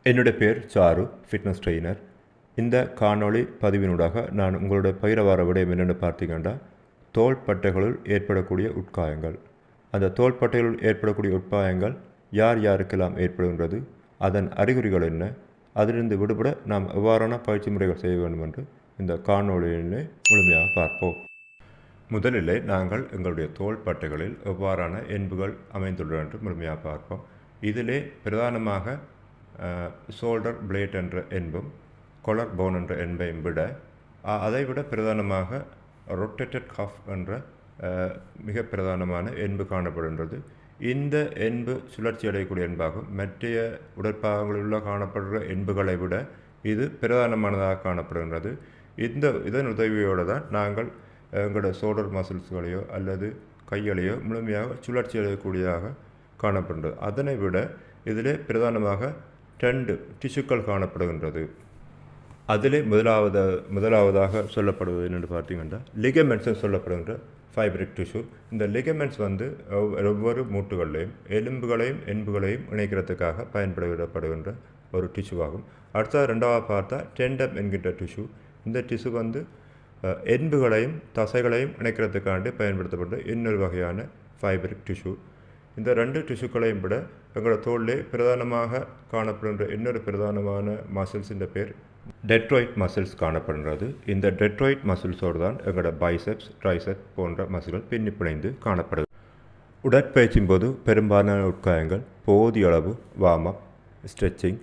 என்னுடைய பேர் sir, fitness trainer. இந்த காணொளி பதிவினூடாக நான் உங்களுடைய பயிர வார விடயம் என்னென்னு பார்த்தீங்கன்னா, தோள்பட்டைகளுள் ஏற்படக்கூடிய உட்காயங்கள். அந்த தோள்பட்டைகளுள் ஏற்படக்கூடிய உட்காயங்கள் யார் யாருக்கெல்லாம் ஏற்படுகின்றது, அதன் அறிகுறிகள் என்ன, அதிலிருந்து விடுபட நாம் எவ்வாறான பயிற்சி முறைகள் செய்ய வேண்டும் என்று இந்த காணொளியிலே முழுமையாக பார்ப்போம். முதலிலே நாங்கள் எங்களுடைய தோள்பட்டைகளில் எவ்வாறான எண்புகள் அமைந்துள்ளன என்று முழுமையாக பார்ப்போம். இதிலே பிரதானமாக ஷோல்டர் பிளேட் என்ற என்பும் கொலர் போன் என்ற என்பையும் விட அதைவிட பிரதானமாக ரொட்டேட்டட் கஃப் என்ற மிக பிரதானமான என்பு காணப்படுகின்றது. இந்த என்பு சுழற்சி அடையக்கூடிய என்பாகும். மற்ற உடற்பாகங்களில் காணப்படுகிற என்புகளை விட இது பிரதானமானதாக காணப்படுகின்றது. இதன் உதவியோடு தான் நாங்கள் எங்களோட ஷோல்டர் மசில்ஸ்களையோ அல்லது கைகளையோ முழுமையாக சுழற்சி அடையக்கூடியதாக காணப்படுகின்றது. அதனை விட இதிலே பிரதானமாக 2 டிஷ்யூக்கள் காணப்படுகின்றது. அதிலே முதலாவதாக சொல்லப்படுவது என்னென்னு பார்த்தீங்கன்னா, லிகமெண்ட்ஸ் சொல்லப்படுகின்ற ஃபைப்ரிக் டிஷ்யூ. இந்த லிகமெண்ட்ஸ் ஒவ்வொரு மூட்டுகளையும் எலும்புகளையும் என்புகளையும் இணைக்கிறதுக்காக பயன்படுத்தப்படுகின்ற ஒரு டிஷ்யூவாகும். அடுத்தது ரெண்டாவது பார்த்தா டெண்டம் என்கின்ற டிஷ்யூ. இந்த டிஷ்யூ எலும்புகளையும் தசைகளையும் இணைக்கிறதுக்காண்டி பயன்படுத்தப்பட்ட இன்னொரு வகையான ஃபைப்ரிக் டிஷ்யூ. இந்த 2 டிஷ்யூக்களையும் விட எங்களோட தோளிலே பிரதானமாக காணப்படுகின்ற இன்னொரு பிரதானமான மசில்ஸின் பேர் டெட்ராய்ட் மசில்ஸ் காணப்படுகிறது. இந்த டெட்ராய்ட் மசில்ஸோடு தான் எங்களோட பைசெப்ஸ், ட்ரைசெப்ஸ் போன்ற மசில்கள் பின்னி பிணைந்து காணப்படுது. உடற்பயிற்சியின் போது பெரும்பாலான உட்காயங்கள் போதிய அளவு warm up, stretching,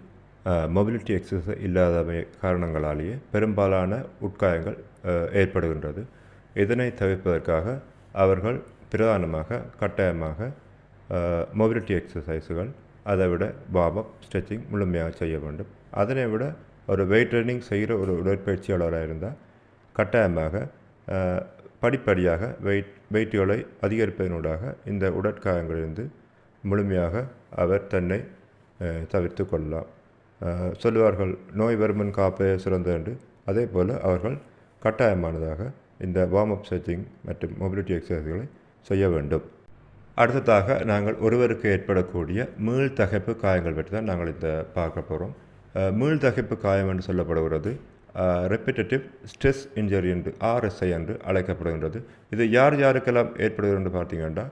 mobility exercise இல்லாத காரணங்களாலேயே பெரும்பாலான உட்காயங்கள் ஏற்படுகின்றது. இதனை தவிர்ப்பதற்காக அவர்கள் பிரதானமாக கட்டாயமாக மொபிலிட்டி எக்ஸசைஸுகள், அதை விட வார்ம் அப், ஸ்ட்ரெச்சிங் முழுமையாக செய்ய வேண்டும். அதனை விட ஒரு வெயிட் ட்ரைனிங் செய்கிற ஒரு உடற்பயிற்சியாளராக இருந்தால் கட்டாயமாக படிப்படியாக வெயிட்டுகளை அதிகரிப்பதனூடாக இந்த உடற்காயங்களிலிருந்து முழுமையாக அவர் தன்னை தவிர்த்து கொள்ளலாம். சொல்லுவார்கள், நோய் வருமன் காப்பே சிறந்தது என்று. அதே போல் அவர்கள் கட்டாயமானதாக இந்த வார்ம் அப், ஸ்ட்ரெச்சிங் மற்றும் மொபிலிட்டி எக்ஸசைஸ்களை செய்ய வேண்டும். அடுத்ததாக நாங்கள் ஒருவருக்கு ஏற்படக்கூடிய மீள்தகைப்பு காயங்கள் பற்றி தான் நாங்கள் இந்த பார்க்க போகிறோம். மீள்தகைப்பு காயம் என்று சொல்லப்படுகிறது ரெப்பிட்டேட்டிவ் ஸ்ட்ரெஸ் இன்ஜரி என்று RSI என்று அழைக்கப்படுகின்றது. இது யார் யாருக்கெல்லாம் ஏற்படுகிறது என்று பார்த்தீங்கன்னா,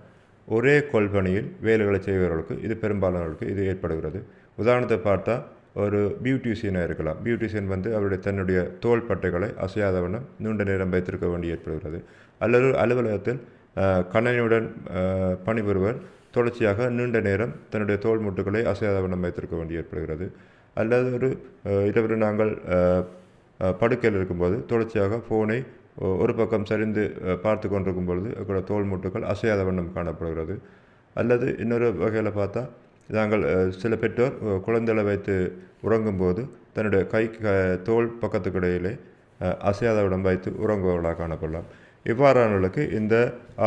ஒரே கொள்பணியில் வேலைகளை செய்பவர்களுக்கு இது பெரும்பாலானவர்களுக்கு இது ஏற்படுகிறது. உதாரணத்தை பார்த்தா ஒரு பியூட்டிஷியனாக இருக்கலாம். பியூட்டிஷியன் அவருடைய தன்னுடைய தோள்பட்டைகளை அசையாத வண்ணம் நீண்ட நேரம் வைத்திருக்க வேண்டி ஏற்படுகிறது. அல்லது அலுவலகத்தில் கணனியுடன் பணிபுரிவர் தொடர்ச்சியாக நீண்ட நேரம் தன்னுடைய தோல் மூட்டுகளை அசையாத வண்ணம் வைத்திருக்க வேண்டி ஏற்படுகிறது. அல்லது இரவு நாங்கள் படுக்கையில் இருக்கும்போது தொடர்ச்சியாக ஃபோனை ஒரு பக்கம் சரிந்து பார்த்து கொண்டிருக்கும் பொழுது எங்களோட தோல் மூட்டுகள் அசையாத வண்ணம் காணப்படுகிறது. அல்லது இன்னொரு வகையில் பார்த்தா நாங்கள் சில பெற்றோர் குழந்தைகளை வைத்து உறங்கும்போது தன்னுடைய தோல் பக்கத்துக்கு இடையிலே அசையாத வண்ணம் வைத்து உறங்குவர்களாக காணப்படலாம். இவ்வாறானவர்களுக்கு இந்த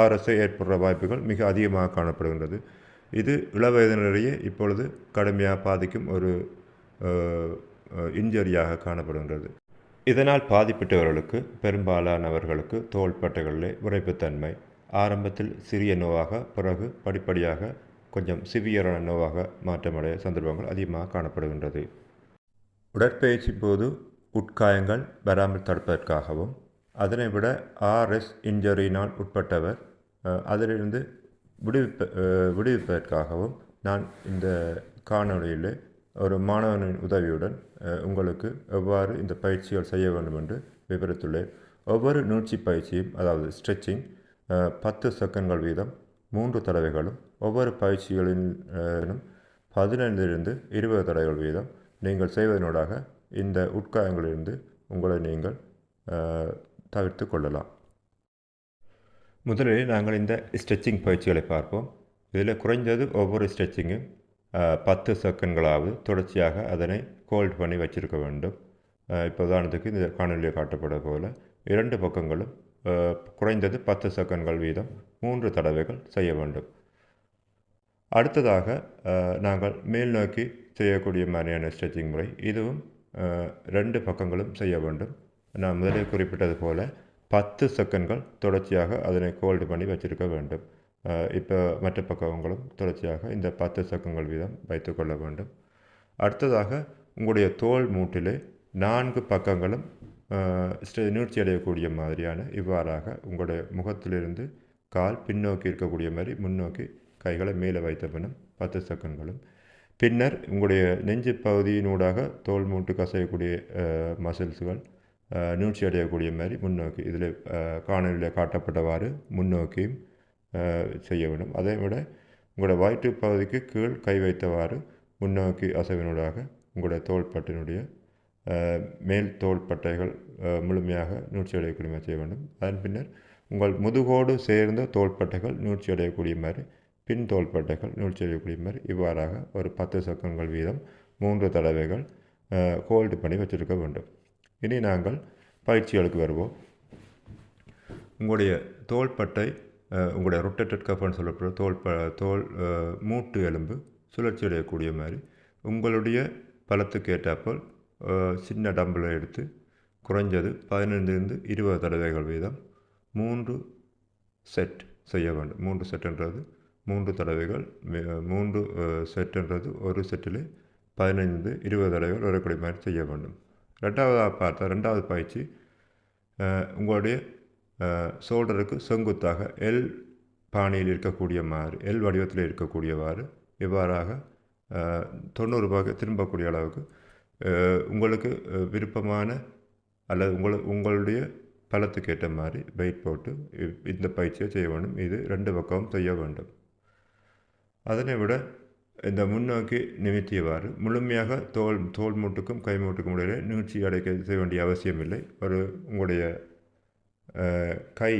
RSI ஏற்படுற வாய்ப்புகள் மிக அதிகமாக காணப்படுகின்றது. இது இளவயதினரையே இப்பொழுது கடுமையாக பாதிக்கும் ஒரு இன்ஜரியாக காணப்படுகின்றது. இதனால் பாதிப்பட்டவர்களுக்கு பெரும்பாலானவர்களுக்கு தோள்பட்டைகளிலே உறைப்புத்தன்மை ஆரம்பத்தில் சிறிய நோவாக, பிறகு படிப்படியாக கொஞ்சம் சிவியரான நோவாக மாற்றமடைய சந்தர்ப்பங்கள் அதிகமாக காணப்படுகின்றது. உடற்பயிற்சி போது உட்காயங்கள் வராமல் தடுப்பதற்காகவும், அதனை விட RS இன்ஜரியினால் உட்பட்டவர் அதிலிருந்து விடுவிப்பதற்காகவும் நான் இந்த காணொளியில் ஒரு மாணவனின் உதவியுடன் உங்களுக்கு எவ்வாறு இந்த பயிற்சிகள் செய்ய வேண்டும் என்று விவரித்துள்ளேன். ஒவ்வொரு நீட்சி பயிற்சியும், அதாவது ஸ்ட்ரெச்சிங் 10 செகண்ட்கள் வீதம் 3 தடவைகளும், ஒவ்வொரு பயிற்சிகளிலும் 15 to 20 தடவைகள் வீதம் நீங்கள் செய்வதனூடாக இந்த உட்காயங்களிலிருந்து உங்களை நீங்கள் தவிர்த்து கொள்ளலாம். முதலில் நாங்கள் இந்த ஸ்ட்ரெச்சிங் பயிற்சிகளை பார்ப்போம். இதில் குறைந்தது ஒவ்வொரு ஸ்ட்ரெச்சிங்கும் 10 செகண்ட்களாவது தொடர்ச்சியாக அதனை ஹோல்ட் பண்ணி வச்சிருக்க வேண்டும். இப்போ உதாரணத்துக்கு இந்த காணொலியில் காட்டப்பட போல் 2 பக்கங்களும் குறைந்தது 10 செகண்ட்கள் வீதம் 3 தடவைகள் செய்ய வேண்டும். அடுத்ததாக நாங்கள் மேல் நோக்கி செய்யக்கூடிய மாதிரியான ஸ்ட்ரெச்சிங் முறை, இதுவும் 2 பக்கங்களும் செய்ய வேண்டும். நான் முதலில் குறிப்பிட்டது போல் 10 செகண்ட்கள் தொடர்ச்சியாக அதனை ஹோல்டு பண்ணி வச்சிருக்க வேண்டும். இப்போ மற்ற பக்கங்களும் தொடர்ச்சியாக இந்த 10 செகண்ட்கள் வீதம் வைத்துக்கொள்ள வேண்டும். அடுத்ததாக உங்களுடைய தோல் மூட்டிலே 4 பக்கங்களும் நீட்சி அடையக்கூடிய மாதிரியான இவ்வாறாக உங்களுடைய முகத்திலிருந்து கால் பின்னோக்கி இருக்கக்கூடிய மாதிரி முன்னோக்கி கைகளை மேலே வைத்த பின்னும் 10 செகண்ட்களும், பின்னர் உங்களுடைய நெஞ்சு பகுதியினூடாக தோல் மூட்டு கசையக்கூடிய மசில்ஸுகள் நீட்சி அடையக்கூடிய மாதிரி முன்னோக்கி இதில் காணொலியில் காட்டப்பட்டவாறு முன்னோக்கியும் செய்ய வேண்டும். அதை விட உங்களுடைய வயிற்று பகுதிக்கு கீழ் கை வைத்தவாறு முன்னோக்கி அசைவினூடாக உங்களுடைய தோள்பட்டினுடைய மேல் தோள்பட்டைகள் முழுமையாக நீட்சி அடையக்கூடிய மாதிரி செய்ய வேண்டும். அதன் பின்னர் உங்கள் முதுகோடு சேர்ந்த தோள்பட்டைகள் நீட்சி அடையக்கூடிய மாதிரி, பின் தோள்பட்டைகள் நீட்சி அடையக்கூடிய மாதிரி இவ்வாறாக ஒரு 10 செகண்ட்கள் வீதம் 3 தடவைகள் ஹோல்டு பண்ணி வச்சுருக்க வேண்டும். இனி நாங்கள் பயிற்சிகளுக்கு வருவோம். உங்களுடைய தோள்பட்டை உங்களுடைய ரொட்டேட்டட் கஃப்னு சொல்லப்படுற தோல் மூட்டு எலும்பு சுழற்சி அடையக்கூடிய மாதிரி உங்களுடைய பலத்துக்கு ஏற்றாப்போல் சின்ன டம்பிளை எடுத்து குறைஞ்சது 15 to 20 தடவைகள் வீதம் 3 செட் செய்ய வேண்டும். 3 செட்டுன்றது 3 தடவைகள், 3 செட்டுன்றது ஒரு செட்டில் 15 to 20 தடவைகள் வரக்கூடிய மாதிரி செய்ய வேண்டும். ரெண்டாவது பயிற்சி உங்களுடைய ஷோல்டருக்கு செங்குத்தாக எல் பாணியில் இருக்கக்கூடிய மாதிரி, எல் வடிவத்தில் இருக்கக்கூடியவாறு இவ்வாறாக 90 பாக திரும்பக்கூடிய அளவுக்கு உங்களுக்கு விருப்பமான அல்லது உங்களுடைய பலத்துக்கு ஏற்ற மாதிரி வெயிட் போட்டு இந்த பயிற்சியை செய்ய வேண்டும். இது 2 பக்கமும் செய்ய வேண்டும். அதனை விட இந்த முன்னோக்கி நிமித்தியவாறு முழுமையாக தோல் மூட்டுக்கும் கை மூட்டுக்கும் இடையே நீட்சி அடைக்க செய்ய வேண்டிய அவசியம் இல்லை. உங்களுடைய கை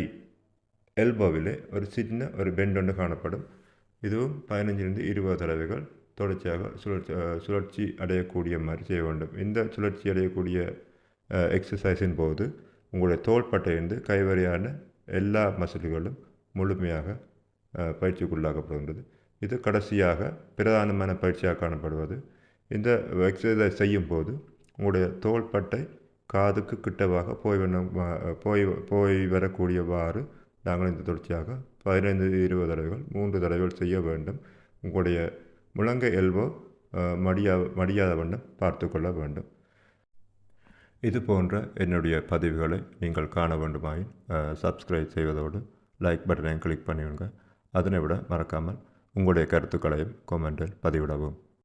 எல்போவிலே ஒரு சின்ன ஒரு பெண்ட் ஒன்று காணப்படும். இதுவும் 15 to 20 தடவைகள் தொடர்ச்சியாக சுழற்சி அடையக்கூடிய மாதிரி செய்ய வேண்டும். இந்த சுழற்சி அடையக்கூடிய எக்ஸசைஸின் போது உங்களுடைய தோள்பட்டையிலிருந்து கைவரையான எல்லா மசில்களும் முழுமையாக பயிற்சிக்குள்ளாக்கப்படுகின்றது. இது கடைசியாக பிரதானமான பயிற்சியாக காணப்படுவது. இந்த எக்ஸசைஸ் செய்யும் போது உங்களுடைய தோள்பட்டை காதுக்கு கிட்டவாக போய் வரக்கூடியவாறு நாங்கள் இந்த தொடர்ச்சியாக 15 to 20 தடவைகள் 3 தடவைகள் செய்ய வேண்டும். உங்களுடைய முழங்கை எல்போ மடியாத வண்ணம் பார்த்து கொள்ள வேண்டும். இது போன்ற என்னுடைய பதிவுகளை நீங்கள் காண வேண்டுமாயின் சப்ஸ்கிரைப் செய்வதோடு லைக் பட்டனையும் கிளிக் பண்ணிவிடுங்க. அதனை விட மறக்காமல் உங்களுடைய கருத்துக்களையும் கமெண்டில் பதிவிடவும்.